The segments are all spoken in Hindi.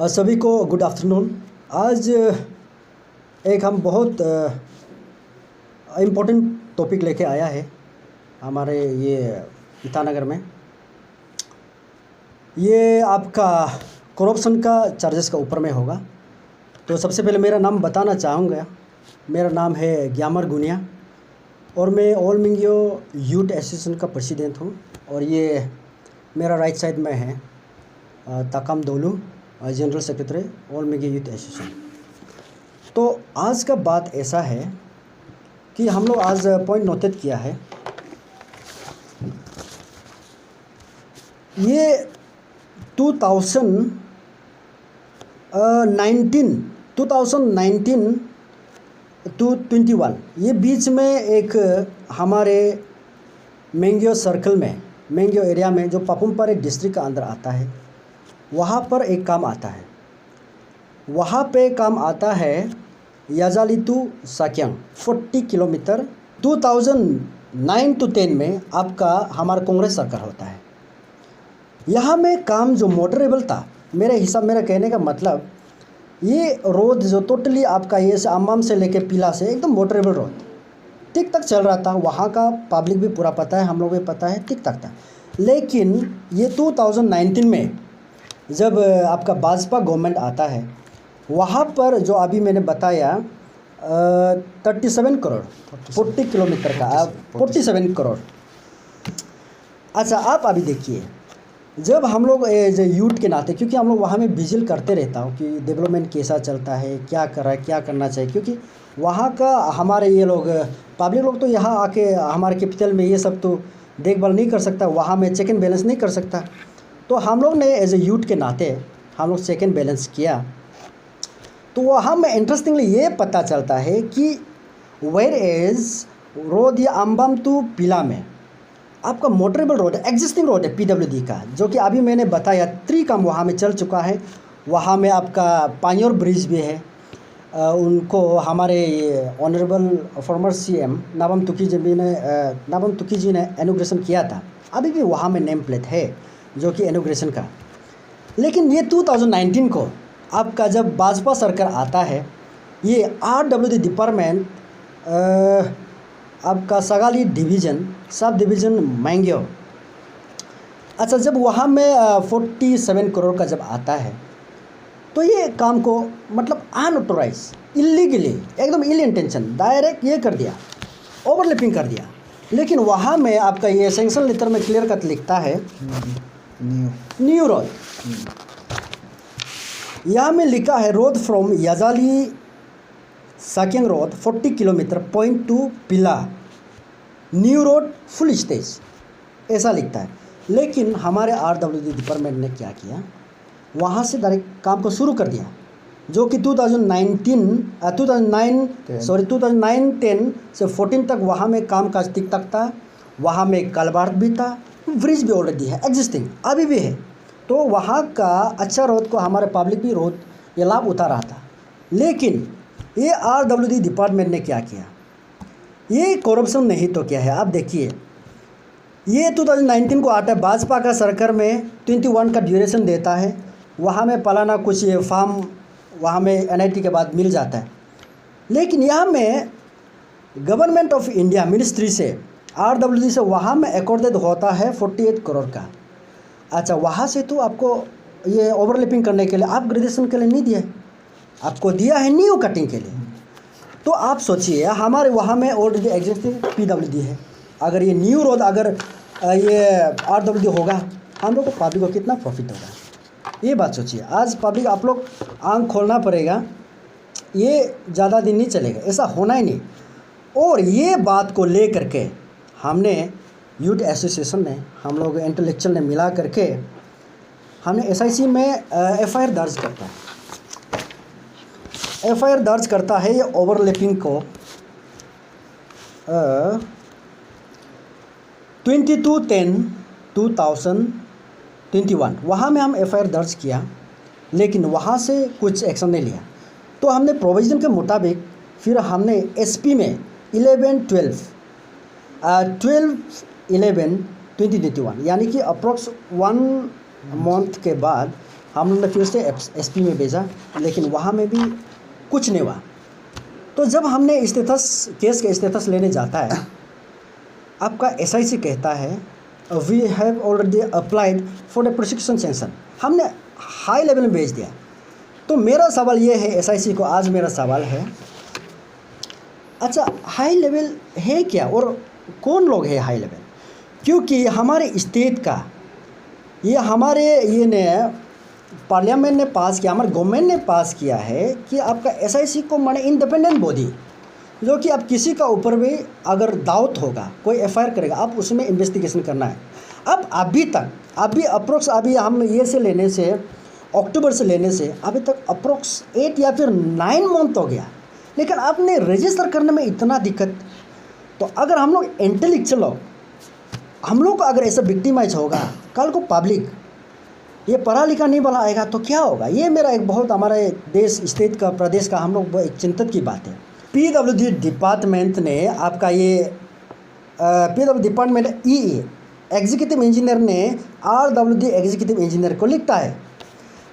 सभी को गुड आफ्टरनून। आज एक हम बहुत इम्पोर्टेंट टॉपिक लेके आया है हमारे ये ईटानगर में। ये आपका करप्शन का चार्जेस का ऊपर में होगा। तो सबसे पहले मेरा नाम बताना चाहूँगा। मेरा नाम है ग्यामर गुनिया और मैं ऑल मिंगियो यूथ एसोसिएशन का प्रेसिडेंट हूँ। और ये मेरा राइट साइड में है Takam Dolu, general secretary all Mingio youth association. तो आज का बात ऐसा है कि हम लोग आज पॉइंट नोटेड किया है। ये 2019 टू 21 ये बीच में एक हमारे मेंगियो सर्कल में, मेंगियो एरिया में जो पापुमपारे डिस्ट्रिक्ट का अंदर आता है, वहाँ पर एक काम आता है। वहाँ पे काम आता है याजाली टू साक्यांग 40 किलोमीटर। 2009 टू 10 में आपका हमारा कांग्रेस सरकार होता है। यहाँ में काम जो मोटरेबल था, मेरे हिसाब, मेरा कहने का मतलब ये रोड जो टोटली आपका ये अम्बाम से लेके पीला से एकदम मोटरेबल रोड ठीक तक चल रहा था। वहाँ का पब्लिक भी पूरा पता है, हम लोग भी पता है, ठीक तक था। लेकिन ये 2019 में जब आपका भाजपा गवर्नमेंट आता है, वहाँ पर जो अभी मैंने बताया 37 करोड़ 40 किलोमीटर का 47 करोड़। अच्छा, आप अभी देखिए, जब हम लोग एज यूथ के नाते, क्योंकि हम लोग वहाँ में विजिट करते रहता हूँ कि डेवलपमेंट कैसा चलता है, क्या कर रहा है, क्या करना चाहिए, क्योंकि वहाँ का हमारे ये लोग पब्लिक लोग तो यहाँ आके हमारे कैपिटल में ये सब तो देखभाल नहीं कर सकता, वहाँ में चेक एंड बैलेंस नहीं कर सकता। तो हम लोग ने एज ए यूथ के नाते हम लोग चेक एंड बैलेंस किया। तो वहाँ में इंटरेस्टिंगली ये पता चलता है कि वेयर एज रोड या अम्बाम टू पिला में आपका मोटरेबल रोड है, एग्जिस्टिंग रोड है पीडब्ल्यूडी का, जो कि अभी मैंने बताया 3 काम वहाँ में चल चुका है। वहाँ में आपका पानियोर ब्रिज भी है। उनको हमारे honourable former CM Nabam Tuki ji ने इनॉग्रेशन किया था। अभी भी वहाँ में नेम प्लेट है जो कि इनॉग्रेशन का। लेकिन ये 2019 को आपका जब भाजपा सरकार आता है, ये आरडब्ल्यूडी डिपार्टमेंट आपका सगाली डिवीज़न, सब डिवीज़न मैंगियो। अच्छा, जब वहाँ में 47 करोड़ का जब आता है, तो ये काम को मतलब अनऑथोराइज, इलीगली, एकदम इल इंटेंशन डायरेक्ट ये कर दिया, ओवरलैपिंग कर दिया। लेकिन वहाँ में आपका ये सैंक्शन लेटर में क्लियर कट लिखता है न्यू रोड। यहाँ में लिखा है road from Yazali Sakyang road 40 kilometre point to Pila new road full stage, ऐसा लिखता है। लेकिन हमारे आरडब्ल्यूडी डिपार्टमेंट ने क्या किया, वहाँ से डायरेक्ट काम को शुरू कर दिया, जो कि 2009-10 से 14 तक वहाँ में काम काज टिक तक था। वहाँ में कलबार्ट भी था, ब्रिज भी ऑलरेडी है, एग्जिस्टिंग अभी भी है। तो वहाँ का अच्छा रोड को हमारे पब्लिक भी रोड ये लाभ उठा रहा था। लेकिन ये आरडब्ल्यूडी डिपार्टमेंट ने क्या किया, ये करप्शन नहीं तो क्या है। आप देखिए, ये 2019 को आता है, भाजपा का सरकार में 21 का ड्यूरेशन देता है। वहाँ में पलाना कुछ ये फार्म वहाँ में एनआईटी के बाद मिल जाता है। लेकिन यहाँ में गवर्नमेंट ऑफ इंडिया मिनिस्ट्री से आरडब्ल्यूडी से वहाँ में अकॉर्डेड होता है 48 करोड़ का। अच्छा, वहाँ से तो आपको ये ओवरलैपिंग करने के लिए, अपग्रेडेशन के लिए नहीं दिया, आपको दिया है न्यू कटिंग के लिए। तो आप सोचिए, हमारे वहाँ में ऑलरेडी एग्जिस्टिंग पीडब्ल्यूडी है। अगर ये न्यू रोड अगर ये आरडब्ल्यूडी होगा, हम लोग को पब्लिक को कितना प्रॉफिट होगा, ये बात सोचिए। आज पब्लिक, आप लोग आंख खोलना पड़ेगा, ये ज़्यादा दिन नहीं चलेगा, ऐसा होना ही नहीं। और ये बात को ले करके हमने यूथ एसोसिएशन ने, हम लोग इंटेलेक्चुअल ने मिला करके हमने एसआईसी में एफआईआर दर्ज करता है। एफआईआर दर्ज करता है ये ओवरलैपिंग को 22/10/2021 वहाँ में हम एफआईआर दर्ज किया। लेकिन वहाँ से कुछ एक्शन नहीं लिया। तो हमने प्रोविज़न के मुताबिक फिर हमने एसपी में 12/11/2021 यानी कि अप्रोक्स 1 मंथ के बाद हम लोग ने फिर से एसपी में भेजा, लेकिन वहाँ में भी कुछ नहीं हुआ। तो जब हमने स्टेटस केस का स्टेटस लेने जाता है, आपका एसआईसी कहता है we have already applied for the prosecution sanction, हमने हाई लेवल में भेज दिया। तो मेरा सवाल ये है एसआईसी को, आज मेरा सवाल है, अच्छा हाई लेवल है क्या और कौन लोग है हाई लेवल? क्योंकि हमारे स्टेट का ये हमारे ये ने पार्लियामेंट ने पास किया, हमारे गवर्नमेंट ने पास किया है कि आपका एसआईसी को माने इंडिपेंडेंट बॉडी, जो कि आप किसी का ऊपर भी अगर डाउट होगा, कोई एफआईआर करेगा, आप उसमें इन्वेस्टिगेशन करना है। अब अभी अप्रोक्स अभी हम ये से लेने से अक्टूबर से लेने से अभी तक अप्रोक्स 8 या फिर 9 मंथ हो गया, लेकिन आपने रजिस्टर करने में इतना दिक्कत। तो अगर हम लोग इंटेलेक्चुअल लोग, हम लोग को अगर ऐसा विक्टिमाइज होगा, कल को पब्लिक ये पढ़ा लिखा नहीं वाला आएगा तो क्या होगा? ये मेरा एक बहुत हमारे देश स्टेट का प्रदेश का हम लोग एक चिंतित की बात है। पीडब्ल्यूडी डिपार्टमेंट ने आपका ये पीडब्ल्यू डिपार्टमेंट ई एग्जीक्यूटिव इंजीनियर ने आरडब्ल्यूडी एग्जीक्यूटिव इंजीनियर को लिखता है,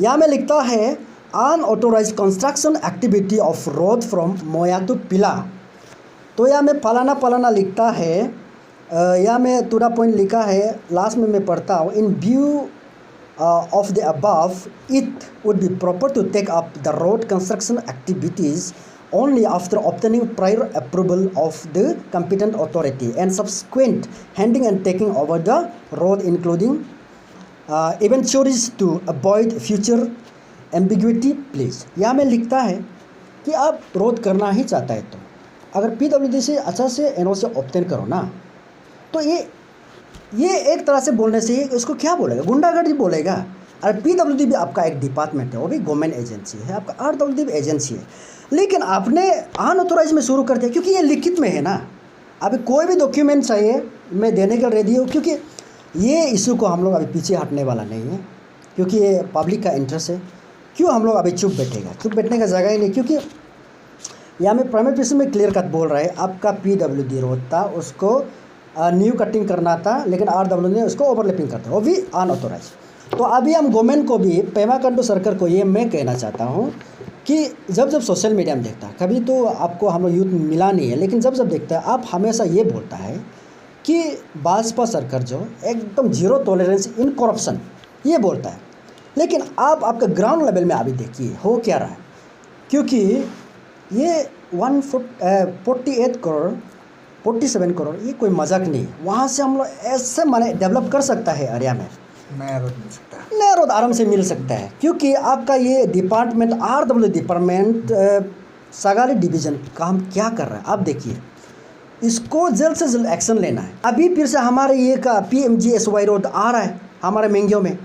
यहाँ में लिखता है unauthorise construction activity of road from Moya to Pila. तो यहाँ में फलाना लिखता है, यहाँ में पूरा पॉइंट लिखा है, लास्ट में मैं पढ़ता हूँ, इन view of the above, it would be proper to take up the road construction activities only after obtaining prior approval of the competent authority and subsequent handing and taking over the road, including eventualities to avoid future ambiguity please। यहाँ में लिखता है कि आप रोड करना ही चाहता है तो अगर पीडब्ल्यूडी से अच्छा से एनओसी ऑब्टेन करो ना, तो ये एक तरह से बोलने से इसको क्या बोलेगा, गुंडागर्दी बोलेगा। और पीडब्ल्यूडी भी आपका एक डिपार्टमेंट है, वो भी गवर्नमेंट एजेंसी है, आपका आरडब्ल्यूडी भी एजेंसी है, लेकिन आपने अनऑथोराइज में शुरू कर दिया क्योंकि ये लिखित में है ना। अभी कोई भी डॉक्यूमेंट चाहिए मैं देने के रेडी हूँ, क्योंकि ये इशू को हम लोग अभी पीछे हटने वाला नहीं है, क्योंकि ये पब्लिक का इंटरेस्ट है। क्यों हम लोग अभी चुप बैठेगा? चुप बैठने का जगह ही नहीं, क्योंकि यहाँ में प्राइमरी पीसी में क्लियर कट बोल रहा है, आपका पीडब्ल्यूडी रोड था उसको न्यू कटिंग करना था, लेकिन आरडब्ल्यूडी ने उसको ओवरलैपिंग करता है, वो भी अनऑथोराइज। तो अभी हम गवर्नमेंट को भी, पेमा कंडू सरकार को ये मैं कहना चाहता हूँ कि जब सोशल मीडिया में देखता है, कभी तो आपको हम लोग यूथ मिला नहीं है, लेकिन जब देखता है आप हमेशा ये बोलता है कि भाजपा सरकार जो एकदम जीरो टॉलरेंस इन करप्शन ये बोलता है, लेकिन आप आपका ग्राउंड लेवल में अभी देखिए हो क्या रहा है। क्योंकि ये 148 करोड़ 47 करोड़ ये कोई मजाक नहीं, वहाँ से हम लोग ऐसे माने डेवलप कर सकता है एरिया में, नया रोड मिल सकता है, नया रोड आराम से मिल सकता है। क्योंकि आपका ये department RW department Sagalee division काम क्या कर रहा है आप देखिए, इसको जल्द से जल्द एक्शन लेना है। अभी फिर से हमारे ये का PMGSY रोड आ रहा है हमारे मेंगियो में,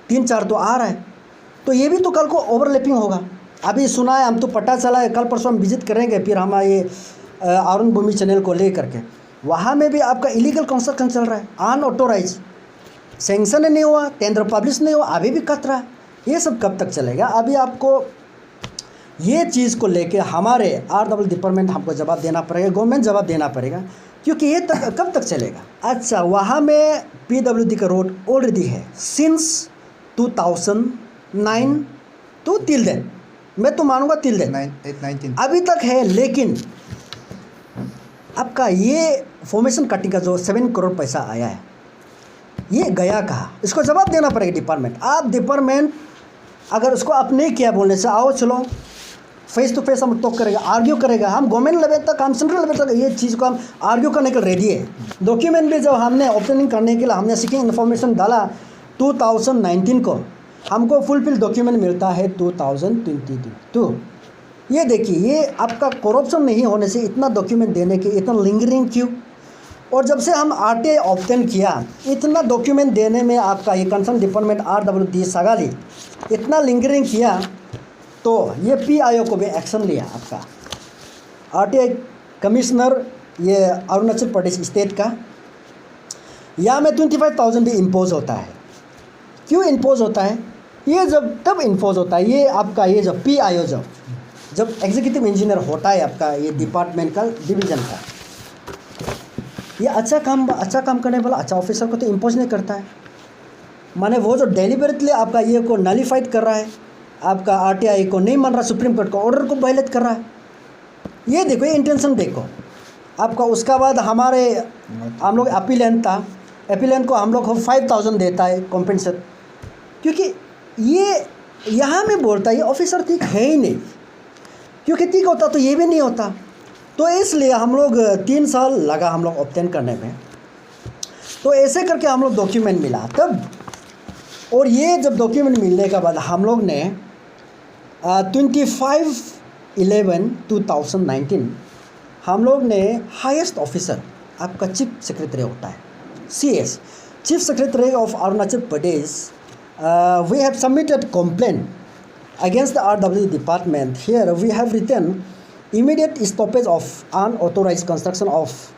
3-4 तो आ रहा है, तो ये भी तो कल को ओवरलैपिंग होगा। अभी सुना है, हम तो पता चला है, कल परसों हम विजिट करेंगे फिर हमारे ये अरुण भूमि चैनल को ले करके, वहाँ में भी आपका इलीगल कंस्ट्रक्शन चल रहा है, अनऑथोराइज, सेंक्शन नहीं हुआ, टेंडर पब्लिश नहीं हुआ, अभी भी कत रहा है। ये सब कब तक चलेगा? अभी आपको ये चीज़ को लेके हमारे आरडब्ल्यू डिपार्टमेंट हमको जवाब देना पड़ेगा, गवर्नमेंट जवाब देना पड़ेगा, क्योंकि ये तक कब तक चलेगा। अच्छा, वहाँ में पीडब्ल्यूडी का रोड ऑलरेडी है सिंस 2009 तो टिल देन, मैं तो मानूंगा टिल देन 19 अभी तक है, लेकिन आपका ये फॉर्मेशन कटिंग का जो 7 करोड़ पैसा आया है ये गया कहाँ? इसको जवाब देना पड़ेगा डिपार्टमेंट। आप डिपार्टमेंट अगर उसको आप नहीं किया बोलने से, आओ चलो फेस टू फेस हम टॉक करेगा, आर्ग्यू करेगा, हम गवर्नमेंट लेवल तक, हम सेंट्रल लेवल तक ये चीज़ को हम आर्ग्यू करने के रेडी है। डॉक्यूमेंट भी जब हमने ओपनिंग करने के लिए हमने सीकिंग इन्फॉर्मेशन डाला 2019 को, हमको फुलफिल डॉक्यूमेंट मिलता है 2022। ये देखिए, ये आपका करप्शन नहीं होने से इतना डॉक्यूमेंट देने के इतना लिंगरिंग क्यों? और जब से हम RTI ऑब्टेन किया, इतना डॉक्यूमेंट देने में आपका ये कंसर्न डिपार्टमेंट RWD सगाली इतना लिंगरिंग किया, तो ये PIO को भी एक्शन लिया। आपका RTI कमिश्नर ये अरुणाचल प्रदेश स्टेट का, यहाँ में 25,000 भी इम्पोज होता है। क्यों इम्पोज होता है? ये जब तब इम्पोज होता है, ये आपका ये जब PIO जब एग्जीक्यूटिव इंजीनियर होता है आपका ये डिपार्टमेंट का डिवीज़न का, ये अच्छा काम करने वाला अच्छा ऑफिसर को तो इम्पोज नहीं करता है। माने वो जो डेलिबरेटली आपका ये को नलीफाइड कर रहा है, आपका आरटीआई को नहीं मान रहा, सुप्रीम कोर्ट का ऑर्डर को वायलेट कर रहा है। ये देखो, ये इंटेंशन देखो आपका। उसका बाद हमारे हम लोग अपीलेंट था, अपीलेंट को हम लोग 5,000 देता है कॉम्पेंसेट, क्योंकि ये यहाँ में बोलता है ये ऑफिसर ठीक है ही नहीं, क्योंकि ठीक होता तो ये भी नहीं होता। तो इसलिए हम लोग 3 साल लगा हम लोग ऑब्टेन करने में। तो ऐसे करके हम लोग डॉक्यूमेंट मिला तब, और ये जब डॉक्यूमेंट मिलने के बाद हम लोग ने 25/11/2019 हम लोग ने हाईएस्ट ऑफिसर, आपका चीफ सेक्रेटरी होता है, CS, chief secretary of Arunachal Pradesh, we have submitted complaint against the RWD department. Here we have written immediate stoppage of unauthorized construction of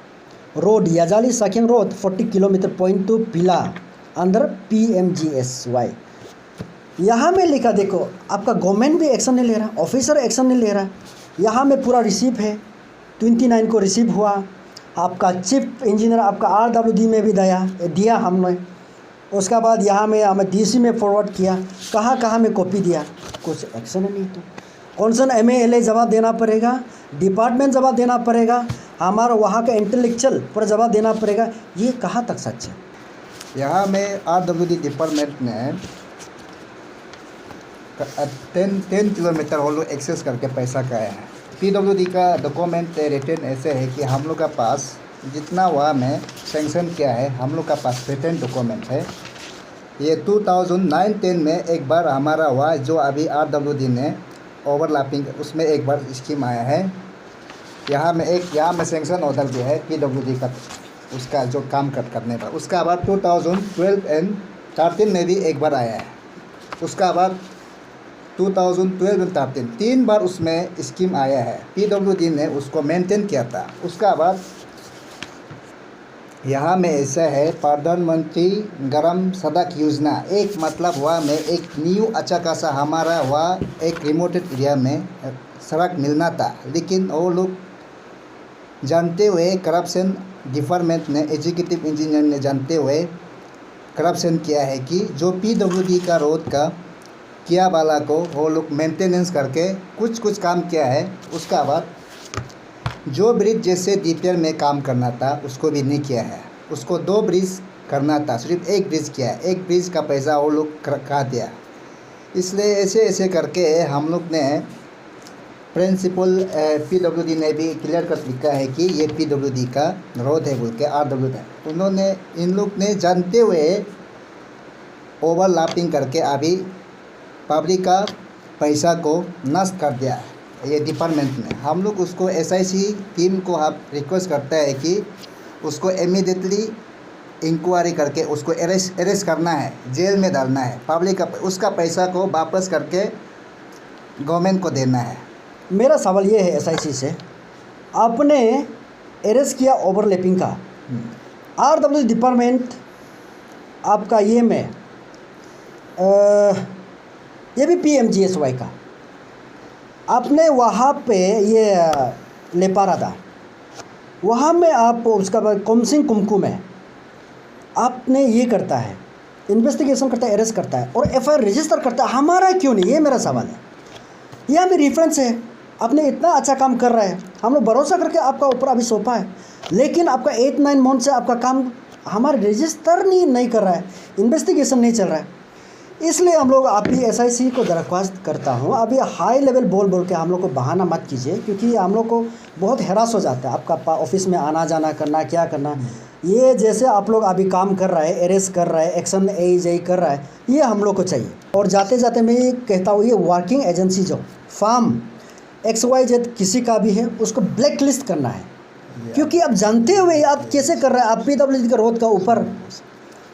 road Yajali Sakyang Road 40 km point to Pila under PMGSY। यहाँ में लिखा देखो, आपका गवर्नमेंट भी एक्शन नहीं ले रहा, ऑफिसर एक्शन नहीं ले रहा। यहाँ में पूरा रिसीव है, 29 को रिसीव हुआ। आपका चीफ इंजीनियर आपका RWD में भी दिया हमने। उसका बाद यहाँ में हमें DC में फॉरवर्ड किया, कहाँ में कॉपी दिया, कुछ एक्शन नहीं। तो कॉन्सर्न MALA जवाब देना पड़ेगा, डिपार्टमेंट जवाब देना पड़ेगा, हमारा वहाँ का इंटेलेक्चुअल पर जवाब देना पड़ेगा। ये कहाँ तक सच है? यहाँ में RWD डिपार्टमेंट ने 10 किलोमीटर वो लोग एक्सेस करके पैसा खाया है। PWD का डॉक्यूमेंट रिटर्न ऐसे है कि हम लोग का पास जितना वहाँ में सेंक्शन किया है, हम लोग का पास रिटर्न डॉक्यूमेंट है। ये 2009-10 में एक बार हमारा हुआ, जो अभी RWD ने ओवरलैपिंग उसमें एक बार स्कीम आया है। यहाँ में सेंक्शन ऑर्डर भी है PWD का, उसका जो काम करने पर। उसका बाद 2012 एंड 13 में भी एक बार आया है। उसका बाद 2012 एंड 13 3 बार उसमें स्कीम आया है। PWD ने उसको मेंटेन किया था। उसका बाद यहाँ में ऐसा है, प्रधानमंत्री ग्राम सड़क योजना, एक मतलब वहाँ में एक न्यू अच्छा खासा हमारा वहाँ एक रिमोटेड एरिया में सड़क मिलना था, लेकिन वो लोग जानते हुए करप्शन डिपार्टमेंट ने, एग्जीक्यूटिव इंजीनियर ने जानते हुए करप्शन किया है कि जो PWD का रोड का किया वाला को वो लोग मेंटेनेंस करके कुछ काम किया है। उसका बाद जो ब्रिज जैसे DPR में काम करना था उसको भी नहीं किया है। उसको 2 ब्रिज करना था, सिर्फ 1 ब्रिज किया है। 1 ब्रिज का पैसा वो लोग खा दिया। इसलिए ऐसे करके हम लोग ने प्रिंसिपल PWD ने भी क्लियर कर लिखा है कि ये PWD का रोड है बोल के RWD। उन्होंने इन लोग ने जानते हुए ओवरलैपिंग करके अभी पब्लिक का पैसा को नष्ट कर दिया है ये डिपार्टमेंट ने। हम लोग उसको SIC टीम को आप रिक्वेस्ट करता है कि उसको इमीडिएटली इंक्वायरी करके उसको अरेस्ट करना है, जेल में डालना है। पब्लिक का उसका पैसा को वापस करके गवर्नमेंट को देना है। मेरा सवाल ये है SIC से, आपने अरेस्ट किया ओवरलैपिंग का, RWD डिपार्टमेंट आपका ये में ये भी PMGSY का, आपने वहाँ पे ये लेपारा था, वहाँ में आप उसका बाद कोमसिंग कुमकुम है, आपने ये करता है, इन्वेस्टिगेशन करता है, अरेस्ट करता है और FIR रजिस्टर करता है, हमारा क्यों नहीं? ये मेरा सवाल है। ये हमें रेफरेंस है, आपने इतना अच्छा काम कर रहा है, हम लोग भरोसा करके आपका ऊपर अभी सौंपा है, लेकिन आपका 8-9 मंथ से आपका काम हमारा रजिस्टर नहीं कर रहा है, इन्वेस्टिगेशन नहीं चल रहा है। इसलिए हम लोग आप ही SIC को दरख्वास्त करता हूँ, अभी हाई लेवल बोल के हम लोग को बहाना मत कीजिए, क्योंकि हम लोग को बहुत हैरास हो जाता है आपका ऑफिस में आना जाना करना, क्या करना। ये जैसे आप लोग अभी काम कर रहा है, अरेस्ट कर रहा है, एक्शन AJ कर रहा है, ये हम लोग को चाहिए। और जाते जाते मैं ये कहता हूँ, ये वर्किंग एजेंसी जो फार्म XYZ किसी का भी है उसको ब्लैक लिस्ट करना है, क्योंकि आप जानते हुए आप कैसे कर रहे हैं, आप PWD का रोड का ऊपर,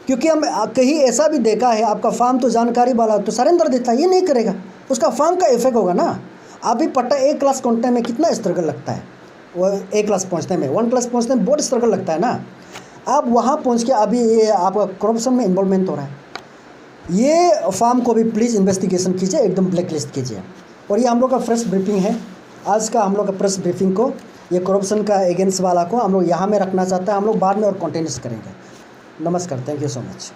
क्योंकि हम कहीं ऐसा भी देखा है, आपका फार्म तो जानकारी वाला तो सरेंडर देता है, ये नहीं करेगा, उसका फार्म का इफेक्ट होगा ना। अभी पट्टा A क्लास पहुँचने में कितना स्ट्रगल लगता है, वो A क्लास पहुँचने में, 1 क्लास पहुँचने में बहुत स्ट्रगल लगता है ना। आप वहाँ पहुँच के अभी ये आपका करप्शन में इन्वॉल्वमेंट हो रहा है, ये फार्म को भी प्लीज़ इन्वेस्टिगेशन कीजिए, एकदम ब्लैक लिस्ट कीजिए। और ये हम लोग का प्रेस ब्रीफिंग है, आज का हम लोग का प्रेस ब्रीफिंग को, ये करप्शन का अगेंस्ट वाला को हम लोग यहाँ में रखना चाहते हैं, हम लोग बाद में और कंटिन्यूस करेंगे। नमस्कार, थैंक यू सो मच।